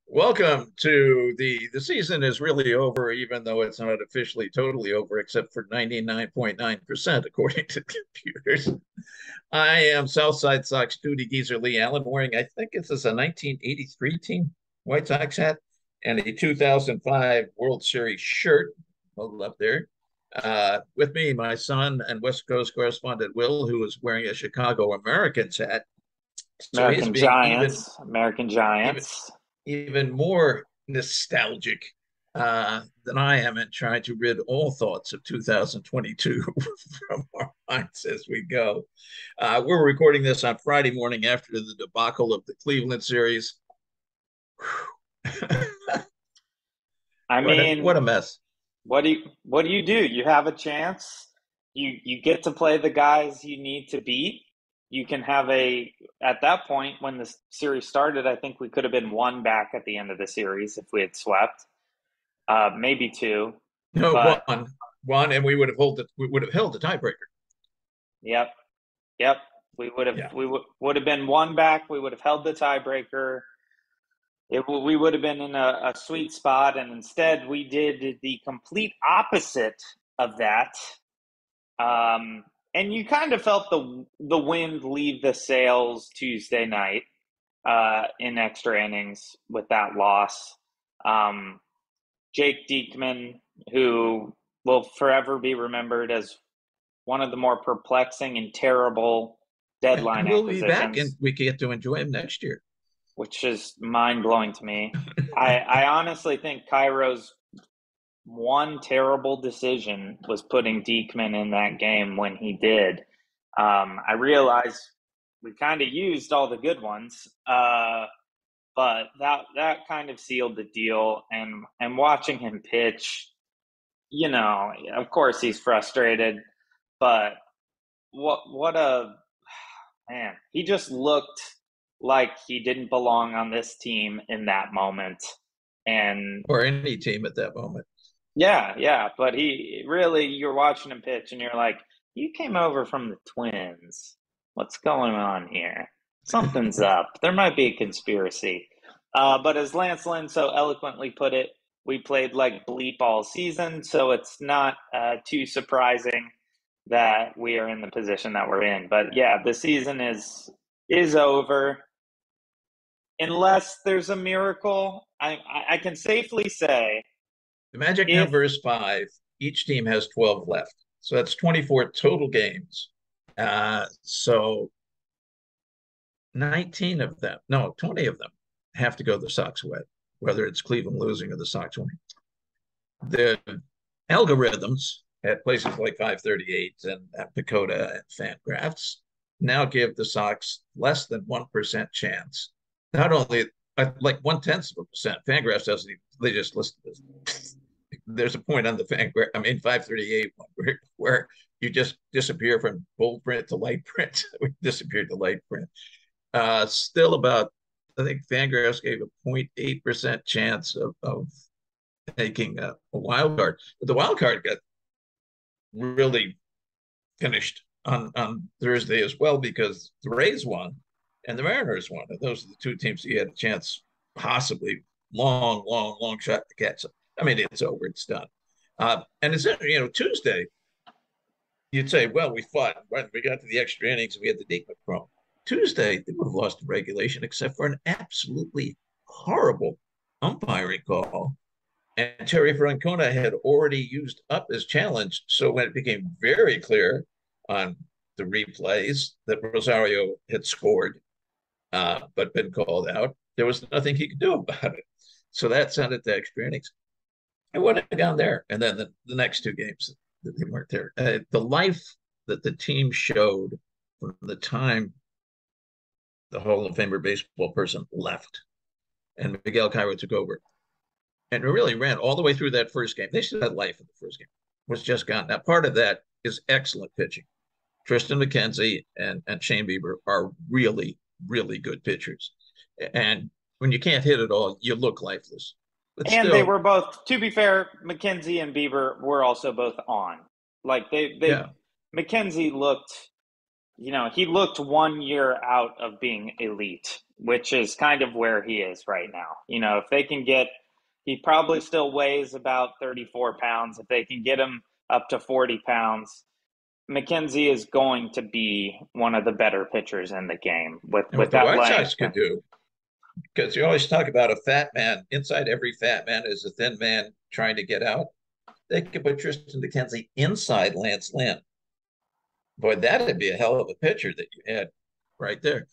Welcome to the season is really over, even though it's not officially totally over, except for 99.9%, according to computers. I am Southside Sox duty geezer Leigh Allan, wearing, I think this is a 1983 team White Sox hat and a 2005 World Series shirt. Hold up there. With me, my son and West Coast correspondent Will, who is wearing a Chicago Americans hat. So he's American being even Giants, American even Giants. even more nostalgic than I am in trying to rid all thoughts of 2022 from our minds as we go. We're recording this on Friday morning after the debacle of the Cleveland series. I What a mean, mess. what do? You have a chance. You get to play the guys you need to beat. You can have at that point when the series started, I think we could have been one back at the end of the series if we had swept. Maybe two. No, But one, and we would have held the tiebreaker. yep, yep. Yeah. We would have been one back. We would have held the tiebreaker. We would have been in a sweet spot, and instead we did the complete opposite of that. And you kind of felt the wind leave the sails Tuesday night in extra innings with that loss. Um, Jake Diekman, who will forever be remembered as one of the more perplexing and terrible deadline And we'll be back and acquisitions, we get to enjoy him next year. which is mind blowing to me. I honestly think Cairo's one terrible decision was putting Diekman in that game when he did. I realize we kind of used all the good ones, but that kind of sealed the deal. And watching him pitch, of course he's frustrated, but what a man! He just looked like he didn't belong on this team in that moment. And Or any team at that moment. yeah, yeah, but he really, you're watching him pitch and you're like, you came over from the Twins. What's going on here? Something's up. There might be a conspiracy. But as Lance Lynn so eloquently put it, we played like bleep all season, so it's not too surprising that we are in the position that we're in. But yeah, the season is over unless there's a miracle. I can safely say The magic if number is five. Each team has 12 left. So that's 24 total games. So 19 of them, no, 20 of them have to go the Sox way, whether it's Cleveland losing or the Sox winning. The algorithms at places like 538 and at Pacoda and Fangraphs now give the Sox less than 1% chance. Not only like 1/10%. Fangraphs doesn't even, they just list this. There's a point on the Fangraph, 538 where you just disappear from bold print to light print. We disappeared to light print. Still about, I think Fangraphs gave a 0.8% chance of taking a wild card. But the wild card got really finished on Thursday as well because the Rays won and the Mariners won. And those are the two teams you had a chance, possibly long shot to catch them. I mean, it's over, it's done. And it's, Tuesday, you'd say, well, we fought. When we got to the extra innings, we had the Diekman problem. Tuesday, they would have lost the regulation except for an absolutely horrible umpiring call. And Terry Francona had already used up his challenge. So when it became very clear on the replays that Rosario had scored, but been called out, there was nothing he could do about it. So that sent it to extra innings. It would have gone there. And then the next two games, they weren't there. The life that the team showed from the time the Hall of Famer baseball person left and Miguel Cairo took over and really ran all the way through that first game. They still had life in the first game, was just gone. Now, part of that is excellent pitching. Tristan McKenzie and Shane Bieber are really, really good pitchers. And when you can't hit it all, you look lifeless. But And they still, were both, to be fair, McKenzie and Bieber were also both on. Like they yeah, McKenzie looked he looked 1 year out of being elite, which is kind of where he is right now. If they can he probably still weighs about 34 pounds. If they can get him up to 40 pounds, McKenzie is going to be one of the better pitchers in the game And with what the that White length. Sox could do, because you always talk about a fat man. Inside every fat man is a thin man trying to get out. They could put Tristan McKenzie inside Lance Lynn. Boy, that'd be a hell of a pitcher that you had right there.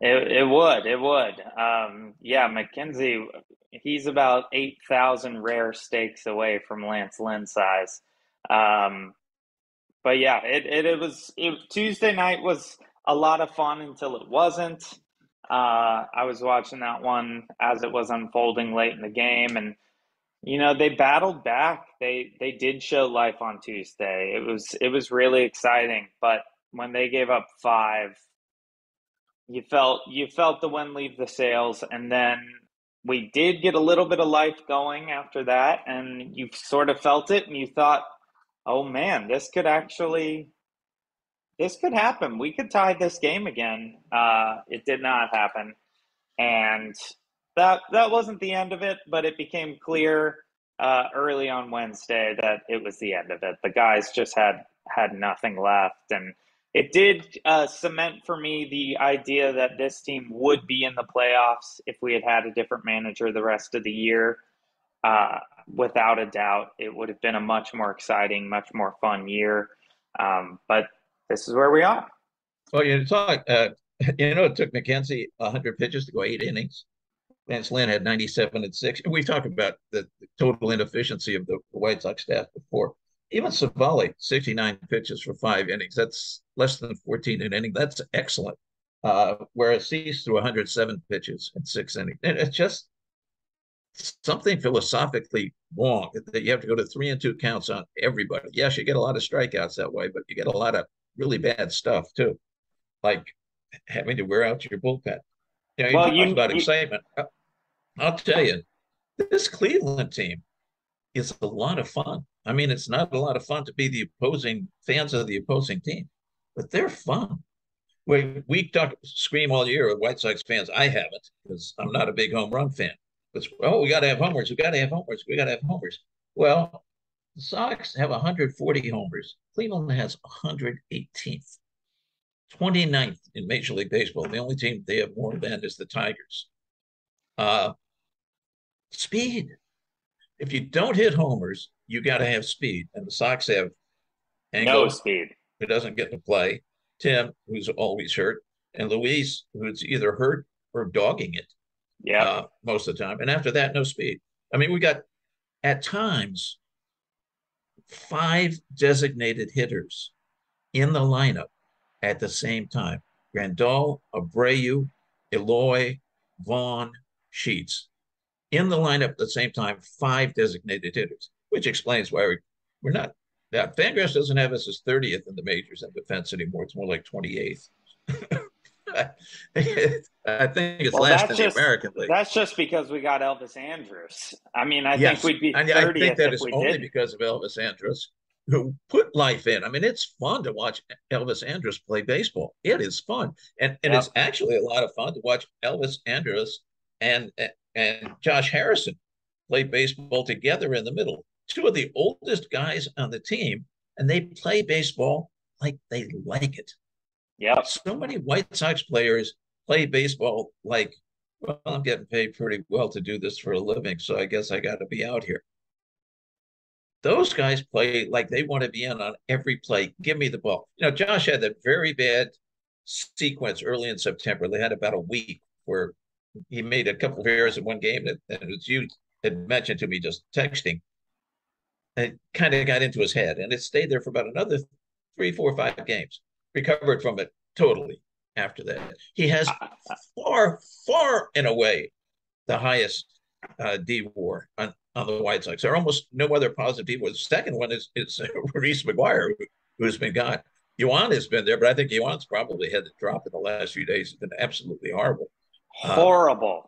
It would. Yeah, McKenzie, he's about 8,000 rare steaks away from Lance Lynn size. But yeah, Tuesday night was a lot of fun until it wasn't. I was watching that one as it was unfolding late in the game, and they battled back. They did show life on Tuesday. It was really exciting, but when they gave up 5, you felt the wind leave the sails, and then we did get a little bit of life going after that, and you sort of felt it, and you thought, oh man, this could happen. We could tie this game again. It did not happen, and that wasn't the end of it, but it became clear early on Wednesday that it was the end of it. The guys just had nothing left, and it did cement for me the idea that this team would be in the playoffs if we had a different manager the rest of the year. Without a doubt, it would have been a much more exciting, much more fun year. But this is where we are. Well, it took McKenzie 100 pitches to go 8 innings. Lance Lynn had 97 and 6. And we've talked about the total inefficiency of the White Sox staff before. Even Savali, 69 pitches for 5 innings. That's less than 14 an inning. That's excellent. Whereas Cease threw 107 pitches in 6 innings. And it's just something philosophically wrong that you have to go to 3-2 counts on everybody. Yes, you get a lot of strikeouts that way, but you get a lot of really bad stuff too, like having to wear out your bullpen. You talk about excitement. I'll tell you, this Cleveland team is a lot of fun. I mean, it's not a lot of fun to be the opposing fans of the opposing team, but they're fun. We scream all year with White Sox fans. I haven't, because I'm not a big home run fan. But we got to have homers. We got to have homers. We got to have homers. Well, the Sox have 140 homers. Cleveland has 118th, 29th in Major League Baseball. The only team they have more than is the Tigers. Speed. If you don't hit homers, you got to have speed. And the Sox have Engel, no speed, who doesn't get to play, Tim, who's always hurt, and Luis, who's either hurt or dogging it. Yeah, most of the time. And after that, no speed. I mean, we got at times 5 designated hitters in the lineup at the same time. Grandal, Abreu, Eloy, Vaughn, Sheets. In the lineup at the same time, 5 designated hitters, which explains why we're not. Now, Fangraphs doesn't have us as 30th in the majors in defense anymore. It's more like 28th. I think it's last in the American League. That's just because we got Elvis Andrus. I mean, I think we'd be 30th. I think that is only because of Elvis Andrus, who put life in. I mean, it's fun to watch Elvis Andrus play baseball. It is fun. And it's actually a lot of fun to watch Elvis Andrus and Josh Harrison play baseball together in the middle. 2 of the oldest guys on the team, and they play baseball like they like it. Yeah. So many White Sox players play baseball like, well, I'm getting paid pretty well to do this for a living, so I guess I got to be out here. Those guys play like they want to be in on every play. Give me the ball. Josh had that very bad sequence early in September. They had about a week where he made a couple of errors in one game, and as you had mentioned to me just texting, it kind of got into his head, and it stayed there for about another 3, 4, 5 games. Recovered from it totally after that. He has far and away the highest D-WAR on the White Sox. There are almost no other positive D-WAR. The second one is Reese McGuire, who's been gone. Yuan has been there, but I think Yuan's probably had the drop in the last few days. It's been absolutely horrible. Horrible.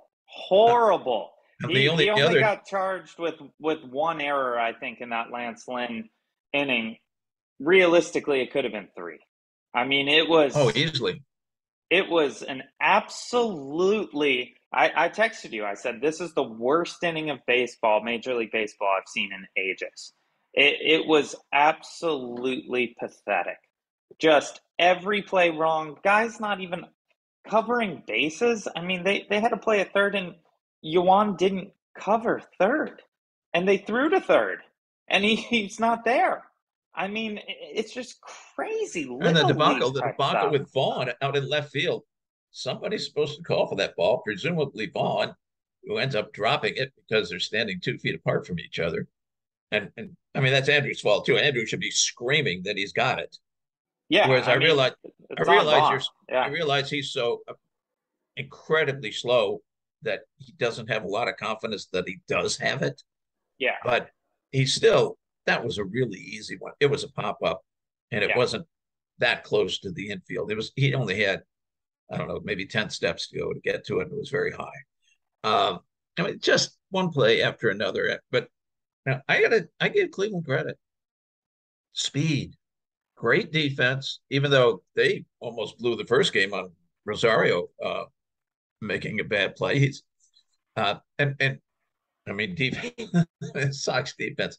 He only other got charged with 1 error, I think, in that Lance Lynn inning. Realistically, it could have been 3. I mean, Oh, easily. it was an absolutely. I texted you. I said, this is the worst inning of baseball, Major League Baseball, I've seen in ages. It was absolutely pathetic. Just every play wrong. Guys not even covering bases. I mean, they had to play a third, and Yuan didn't cover third. And they threw to third, and he's not there. I mean, it's just crazy And little league the type debacle stuff. with Vaughn out in left field. Somebody's supposed to call for that ball, presumably Vaughn, who ends up dropping it because they're standing 2 feet apart from each other. And I mean that's Andrew's fault too. Andrew should be screaming that he's got it. Yeah, Whereas I mean, I it's on realize Vaughn. I Yeah, realize he's so incredibly slow that he doesn't have a lot of confidence that he does have it. yeah, But he's still that was a really easy one. It was a pop up, and it yeah. wasn't that close to the infield. It was he only had I don't know maybe 10 steps to go to get to it. And it was very high. I mean, just one play after another. But now I give Cleveland credit. Speed, great defense, even though they almost blew the first game on Rosario making a bad play. He's and I mean defense, Sox defense.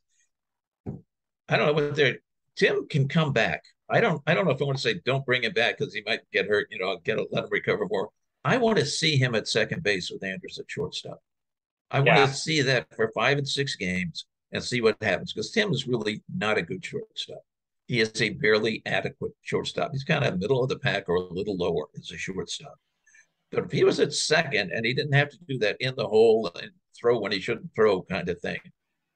I don't know what they're. Tim can come back. I don't know if I want to say don't bring him back because he might get hurt. You know, let him recover more. I want to see him at second base with Andrus at shortstop. I want to Yeah. see that for 5 and 6 games and see what happens because Tim is really not a good shortstop. He is a barely adequate shortstop. He's kind of middle of the pack or a little lower as a shortstop. But if he was at second and he didn't have to do that in the hole and throw when he shouldn't throw kind of thing,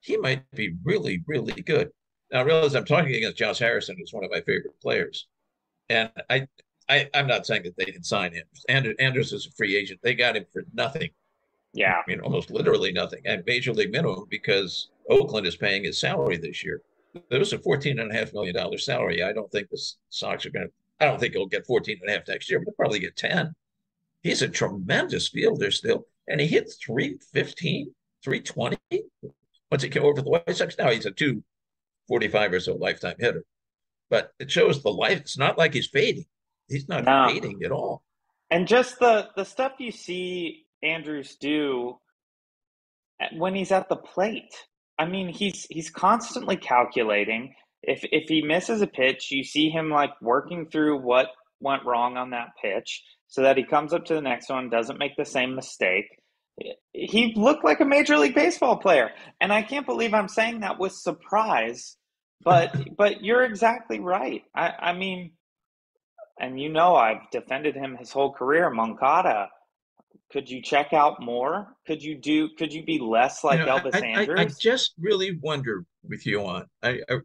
he might be really, really good. Now I realize I'm talking against Josh Harrison, who's one of my favorite players. And I'm not saying that they can sign him. Andrus is a free agent. They got him for nothing. I Yeah. mean, almost literally nothing at major league minimum because Oakland is paying his salary this year. There was a $14.5 million salary. I don't think the Sox are going to, I don't think he'll get 14 and a half next year, but they'll probably get 10. He's a tremendous fielder still. And he hit 315, 320. Once he came over the White Sox, now he's a 245 or so lifetime hitter. But it shows the life. It's not like he's fading. He's not No. fading at all. And just the stuff you see Andrews do when he's at the plate. I mean, he's constantly calculating. If he misses a pitch, you see him like working through what went wrong on that pitch so that he comes up to the next one, doesn't make the same mistake. He looked like a Major League Baseball player, and I can't believe I'm saying that with surprise. But you're exactly right. I mean, and you know I've defended him his whole career, Moncada. Could you check out more? Could you be less You like know, Elvis I Andrews? just really wonder with you on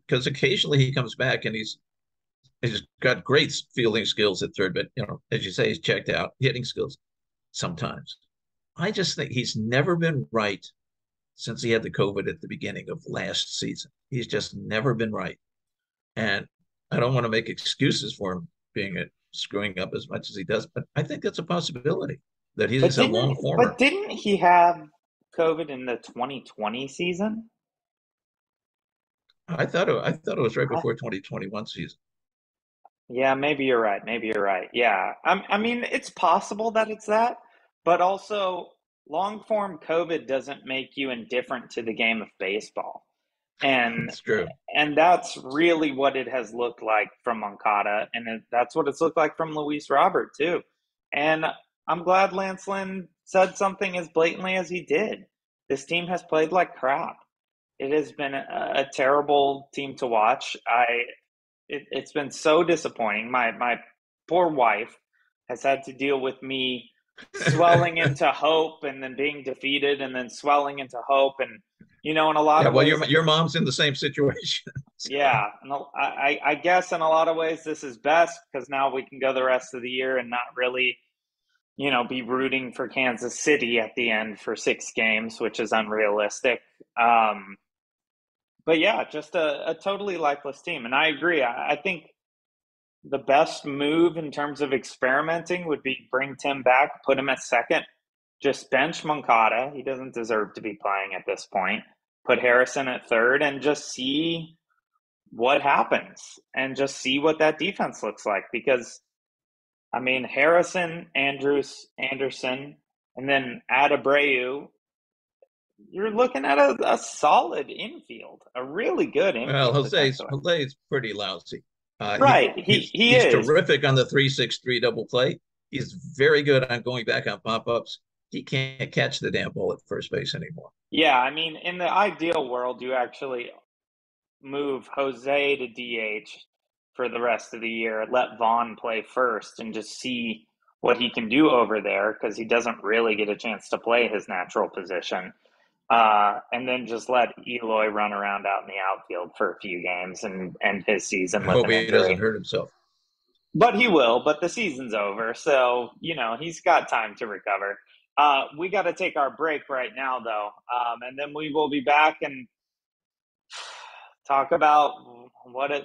because occasionally he comes back and he's got great fielding skills at third, but you know, as you say, he's checked out hitting skills sometimes. I just think he's never been right since he had the COVID at the beginning of last season. He's just never been right, and I don't want to make excuses for him being screwing up as much as he does, but I think that's a possibility that But he's a long didn't but former. didn't he have COVID in the 2020 season? I thought it was right I, before 2021 season. yeah, maybe you're right. Maybe you're right. Yeah. I mean, it's possible that it's that, but also long form COVID doesn't make you indifferent to the game of baseball. And It's true. and that's really what it has looked like from Moncada, and that's what it's looked like from Luis Robert too. And I'm glad Lance Lynn said something as blatantly as he did. This team has played like crap. It has been a terrible team to watch. It's been so disappointing. My poor wife has had to deal with me swelling into hope and then being defeated and then swelling into hope, and in a lot Yeah, of well, ways, your mom's in the same situation. So, yeah, I guess in a lot of ways this is best because now we can go the rest of the year and not really, be rooting for Kansas City at the end for 6 games, which is unrealistic. Um, but yeah, just a totally lifeless team. And I agree. I think the best move in terms of experimenting would be bring Tim back, put him at second, just bench Moncada. He doesn't deserve to be playing at this point. Put Harrison at third and just see what happens and just see what that defense looks like. Because, I mean, Harrison, Andrews, Anderson, and then Adebayo, you're looking at a solid infield, a really good Well, infield, essentially. Jose's pretty lousy. Right, he He's is. terrific on the 3-6-3 double play. He's very good on going back on pop-ups. He can't catch the damn ball at first base anymore. Yeah, I mean, in the ideal world, you actually move Jose to DH for the rest of the year, let Vaughn play first, and just see what he can do over there, because he doesn't really get a chance to play his natural position. And then just let Eloy run around out in the outfield for a few games and end his season I with hope an he injury. doesn't hurt himself. But he will, but the season's over. So, he's got time to recover. We got to take our break right now, though. And then we will be back and talk about what it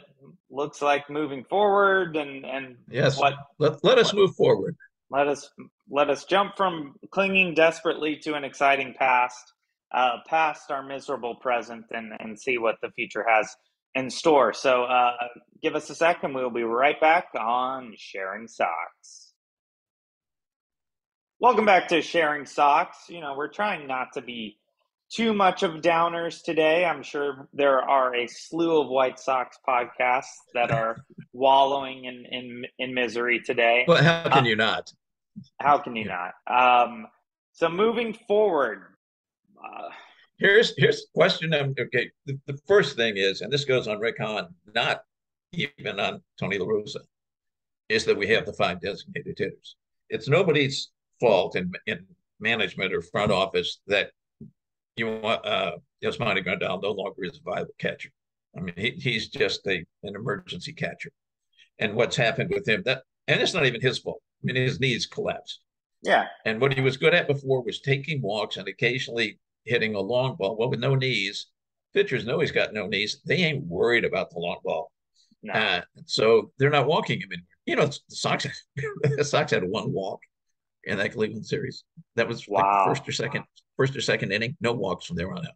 looks like moving forward and yes, let us move forward. Let us jump from clinging desperately to an exciting past our miserable present, and see what the future has in store. So give us a second. We'll be right back on Sharing Sox. Welcome back to Sharing Sox. We're trying not to be too much of downers today. I'm sure there are a slew of White Sox podcasts that are wallowing in misery today. Well, how can you not? How can you not? So moving forward, here's the question. Okay, the first thing is, and this goes on Rick Hahn, not even on Tony La Russa, is that we have the 5 designated hitters. It's nobody's fault in management or front office that Yasmani Grandal no longer is a viable catcher. I mean, he's just an emergency catcher. And what's happened with him, and it's not even his fault. I mean, his knees collapsed. Yeah. And what he was good at before was taking walks and occasionally hitting a long ball. Well, with no knees, pitchers know he's got no knees. They ain't worried about the long ball. No. So they're not walking him anymore. The Sox had 1 walk in that Cleveland series. That was like the first or second inning. No walks from there on out.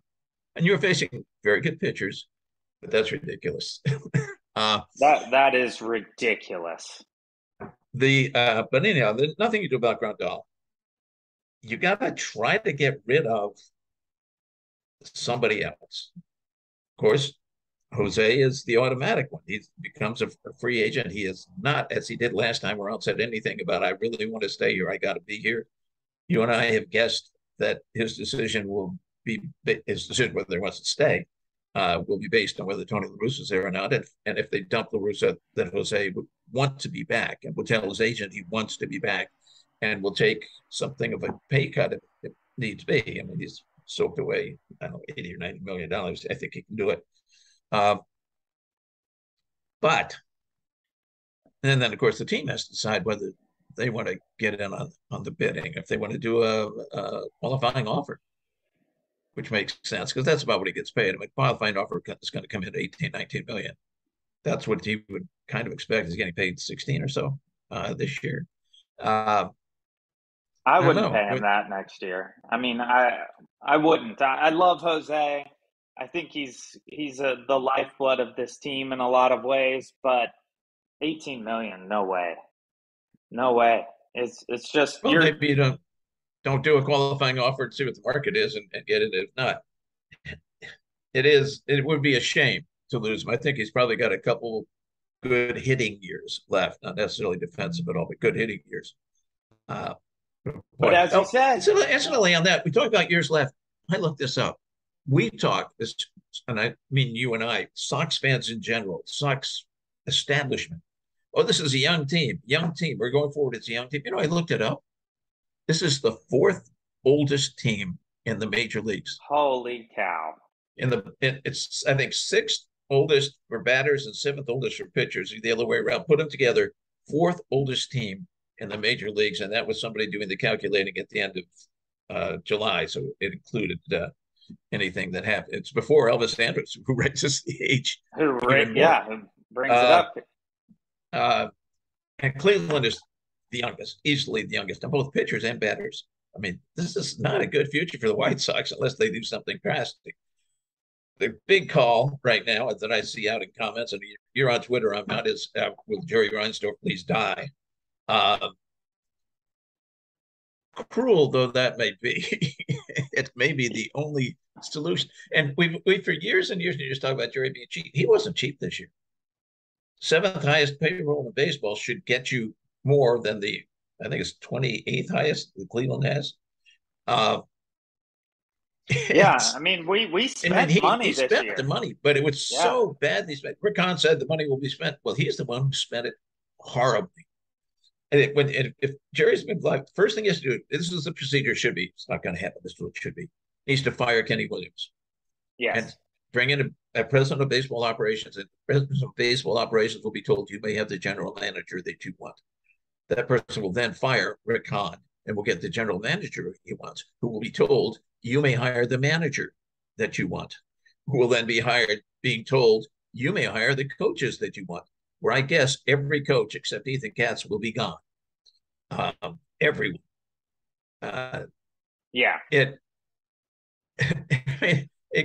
And you were facing very good pitchers, but that's ridiculous. That is ridiculous. But anyhow, there's nothing you do about Grandal. You got to try to get rid of somebody else. Of course, Jose is the automatic one. He becomes a free agent. He is not, as he did last time around, said anything about, I really want to stay here. I got to be here. You and I have guessed that his decision whether he wants to stay, will be based on whether Tony La Russa is there or not. And if they dump La Russa, then Jose would want to be back and will tell his agent he wants to be back and will take something of a pay cut if needs be. I mean, he's soaked away, I don't know, $80 or $90 million. I think he can do it. But and then, of course, the team has to decide whether they want to get in on the bidding, if they want to do a qualifying offer, which makes sense because that's about what he gets paid. I mean, qualifying offer is going to come in at 18, 19 million. That's what he would kind of expect. He's getting paid 16 or so this year. I wouldn't pay him that next year. I mean, I wouldn't. I love Jose. I think he's the lifeblood of this team in a lot of ways, but 18 million, no way. It's just maybe you don't do a qualifying offer and see what the market is and get it. If not, it would be a shame to lose him. I think he's probably got a couple good hitting years left, not necessarily defensive at all, but good hitting years. But as you said, incidentally on that, we talked about years left. I looked this up. We talk this, and I mean you and I, Sox fans in general, Sox establishment. Oh, this is a young team. We're going forward. It's a young team. I looked it up. This is the 4th oldest team in the major leagues. Holy cow! It's I think 6th oldest for batters and 7th oldest for pitchers. The other way around. Put them together. 4th oldest team in the major leagues, and that was somebody doing the calculating at the end of July, so it included anything that happened. It's before Elvis Andrus, who raises the age. Who brings it up. And Cleveland is the youngest, easily the youngest, on both pitchers and batters. I mean, this is not a good future for the White Sox unless they do something drastic. the big call right now that I see out in comments, and you're on Twitter, I'm not, is will Jerry Reinsdorf please die? Cruel though that may be, it may be the only solution. And we for years and years, and you just talk about Jerry being cheap. He wasn't cheap this year. Seventh highest payroll in baseball should get you more than the, I think it's 28th highest that Cleveland has. Yeah, I mean, we spent money he this spent year. the money, but it was so badly spent. Rick Hahn said the money will be spent. Well, he's the one who spent it horribly. And if Jerry's been like, first thing he has to do, this is the procedure should be. It's not going to happen. This is what it should be. He needs to fire Kenny Williams. Yes. And bring in a president of baseball operations. And the president of baseball operations will be told, you may have the general manager that you want. That person will then fire Rick Hahn and will get the general manager he wants, who will be told, you may hire the manager that you want, who will then be hired, being told, you may hire the coaches that you want, where I guess every coach except Ethan Katz will be gone. Everyone. Yeah. It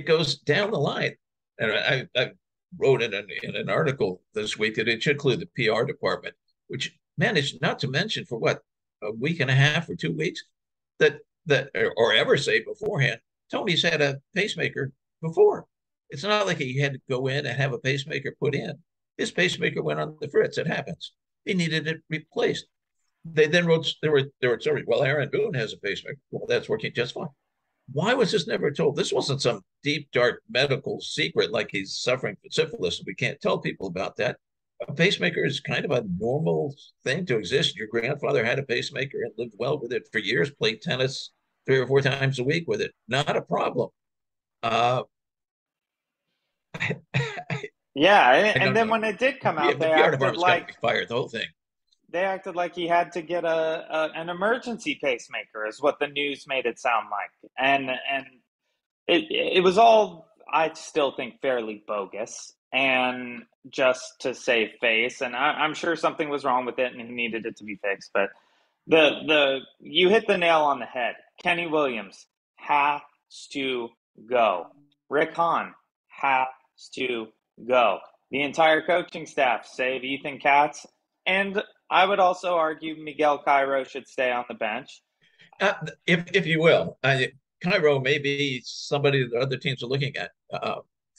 goes down the line. And I wrote in an article this week that it should include the PR department, which managed not to mention for what, a week and a half or 2 weeks, that or ever say beforehand, Tony's had a pacemaker before. It's not like he had to go in and have a pacemaker put in. His pacemaker went on the fritz. It happens. He needed it replaced. They then wrote, there were stories, well, Aaron Boone has a pacemaker. Well, that's working just fine. Why was this never told? This wasn't some deep, dark medical secret like he's suffering from syphilis. We can't tell people about that. A pacemaker is kind of a normal thing to exist. Your grandfather had a pacemaker and lived well with it for years, played tennis 3 or 4 times a week with it. Not a problem. Yeah, and then when it did come out, the PR department's got to be fired, the whole thing. They acted like he had to get an emergency pacemaker, is what the news made it sound like, and it was all, I still think, fairly bogus and just to save face. And I'm sure something was wrong with it and he needed it to be fixed. But you hit the nail on the head. Kenny Williams has to go. Rick Hahn has to go. The entire coaching staff, save Ethan Katz, and I would also argue Miguel Cairo should stay on the bench. If you will, Cairo may be somebody that other teams are looking at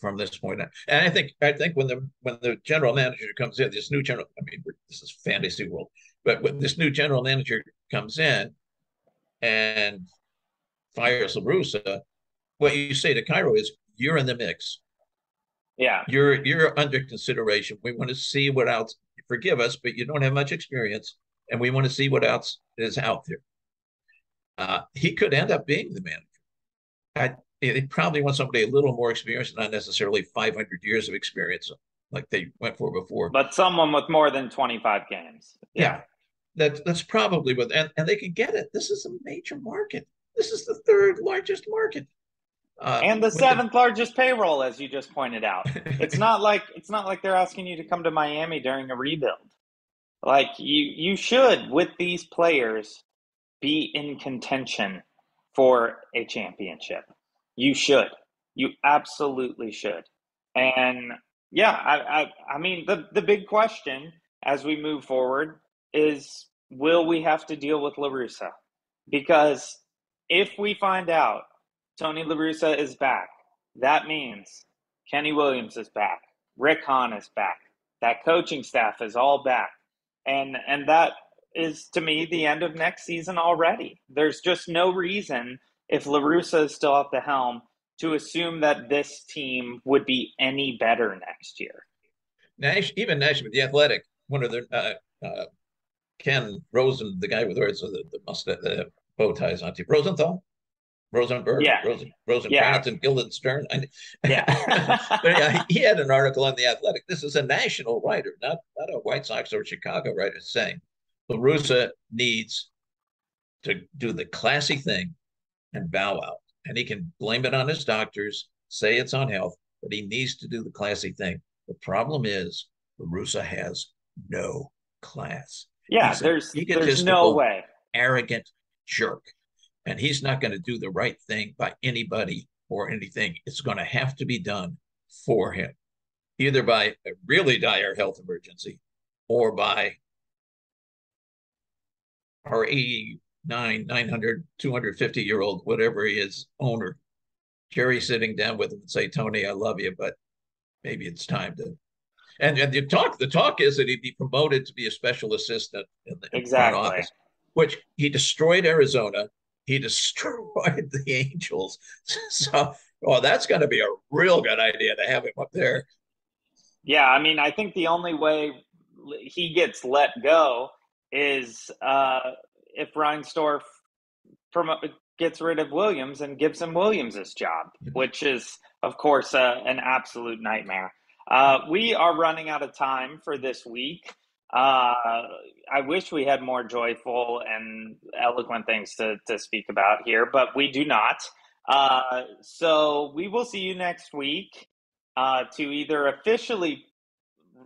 from this point on. And I think when the general manager comes in, this new general, I mean, this is fantasy world, but when this new general manager comes in and fires La Russa, what you say to Cairo is, you're in the mix. Yeah. You're under consideration. We want to see what else. Forgive us, but you don't have much experience, and we want to see what else is out there. He could end up being the manager. He probably want somebody a little more experienced, not necessarily 500 years of experience like they went for before. But someone with more than 25 games. Yeah. That's probably what, and they can get it. This is a major market. This is the 3rd largest market. And the 7th largest payroll, as you just pointed out. It's not like they're asking you to come to Miami during a rebuild. Like you should, with these players, be in contention for a championship. You should. You absolutely should. And yeah, I mean, the big question as we move forward is, will we have to deal with La Russa? Because if we find out Tony La Russa is back, that means Kenny Williams is back, Rick Hahn is back, that coaching staff is all back. And that is, to me, the end of next season already. There's just no reason, if La Russa is still at the helm, to assume that this team would be any better next year. Even Nashville, the Athletic, one of their Ken Rosen, the guy with the mustache, the bow ties on, Rosenthal. Rosenberg, yeah. Rosencrantz, and Guildenstern. Yeah. But yeah, he had an article on The Athletic. This is a national writer, not a White Sox or Chicago writer, saying La Russa needs to do the classy thing and bow out. And he can blame it on his doctors, say it's on health, but he needs to do the classy thing. The problem is La Russa has no class. Yeah, there's no way. Arrogant jerk. And he's not going to do the right thing by anybody or anything. It's going to have to be done for him, either by a really dire health emergency or by our 89, 900, 250-year-old, whatever he is, owner, Jerry, sitting down with him and say, Tony, I love you, but maybe it's time to. And the talk is that he'd be promoted to be a special assistant in the front office, which he destroyed Arizona. He destroyed the Angels. So, that's going to be a real good idea to have him up there. Yeah, I mean, I think the only way he gets let go is if Reinsdorf gets rid of Williams and gives him Williams' job, which is, of course, an absolute nightmare. We are running out of time for this week. I wish we had more joyful and eloquent things to speak about here, but we do not. So we will see you next week to either officially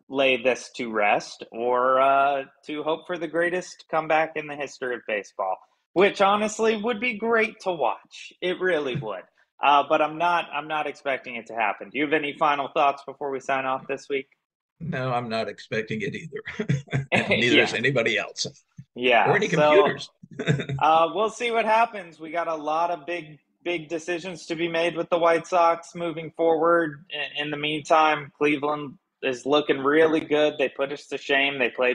lay this to rest or to hope for the greatest comeback in the history of baseball, which honestly would be great to watch. It really would. But I'm not expecting it to happen. Do you have any final thoughts before we sign off this week? No, I'm not expecting it either. Neither is anybody else. Yeah. Or any computers. We'll see what happens. We got a lot of big decisions to be made with the White Sox moving forward. In the meantime, Cleveland is looking really good. They put us to shame. They played